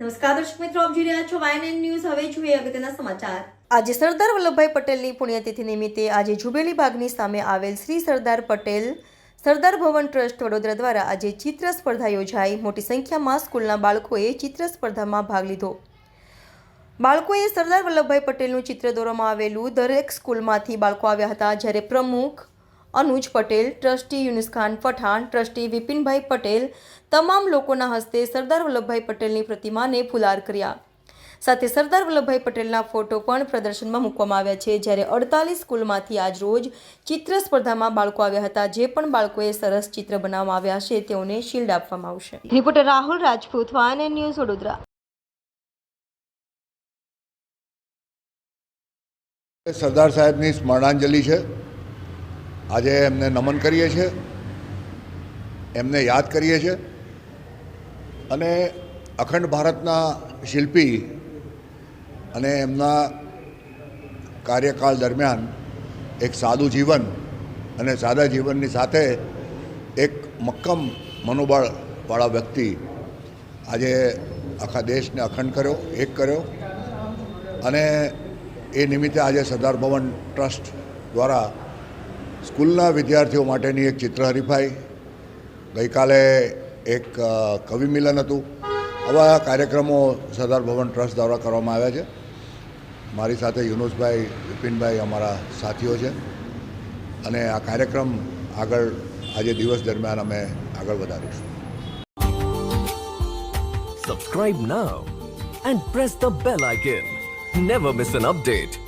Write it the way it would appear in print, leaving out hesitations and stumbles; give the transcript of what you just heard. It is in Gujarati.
નમસ્કાર દર્શક મિત્રો, આપ જોઈ રહ્યા છો YNN ન્યૂઝ. હવે જોઈએ અગત્યના સમાચાર. આજે સરદાર વલ્લભભાઈ પટેલની પુણ્યતિથિ નિમિત્તે આજે જુબેલી બાગની સામે આવેલ શ્રી સરદાર પટેલ સરદાર ભવન ટ્રસ્ટ વડોદરા દ્વારા આજે ચિત્ર સ્પર્ધા યોજાઈ. મોટી સંખ્યામાં સ્કૂલના બાળકોએ ચિત્ર સ્પર્ધામાં ભાગ લીધો. બાળકોએ સરદાર વલ્લભભાઈ પટેલનું ચિત્ર દોરવામાં આવેલું દરેક સ્કૂલમાંથી બાળકો આવ્યા હતા. જ્યારે પ્રમુખ અનુજ પટેલ, ટ્રસ્ટી યુનુસ ખાન પઠાણ, ટ્રસ્ટી વિપિનભાઈ પટેલ તમામ લોકોના હસ્તે સરદાર વલ્લભભાઈ પટેલની પ્રતિમાને ફુલાર કર્યા. સાથે સરદાર વલ્લભભાઈ પટેલના ફોટો પણ પ્રદર્શનમાં મૂકવામાં આવ્યા છે. જ્યારે 48 સ્કૂલમાંથી આજ રોજ ચિત્ર સ્પર્ધામાં બાળકો આવ્યા હતા. જે પણ બાળકોએ સરસ ચિત્ર બનાવવામાં આવ્યા છે તેઓને શિલ્ડ આપવામાં આવશે. Reporter Rahul Rajput, YNN news, Vadodara. સરદાર સાહેબની સ્મરણાંજલિ છે. આજે એમને નમન કરીએ છીએ, એમને યાદ કરીએ છીએ અને અખંડ ભારતના શિલ્પી અને એમના કાર્યકાળ દરમિયાન એક સાદું જીવન અને સાદા જીવનની સાથે એક મક્કમ મનોબળવાળા વ્યક્તિ આજે આખા દેશને અખંડ કર્યો, એક કર્યો. અને એ નિમિત્તે આજે સરદાર ભવન ટ્રસ્ટ દ્વારા સ્કૂલના વિદ્યાર્થીઓ માટેની એક ચિત્ર હરીફાઈ, ગઈકાલે એક કવિ મિલન હતું. આવા કાર્યક્રમો સરદાર ભવન ટ્રસ્ટ દ્વારા કરવામાં આવ્યા છે. મારી સાથે યુનુસભાઈ, વિપિનભાઈ અમારા સાથીઓ છે અને આ કાર્યક્રમ આગળ આજે દિવસ દરમિયાન અમે આગળ વધારીશું. Subscribe now and press the bell icon. Never miss an update.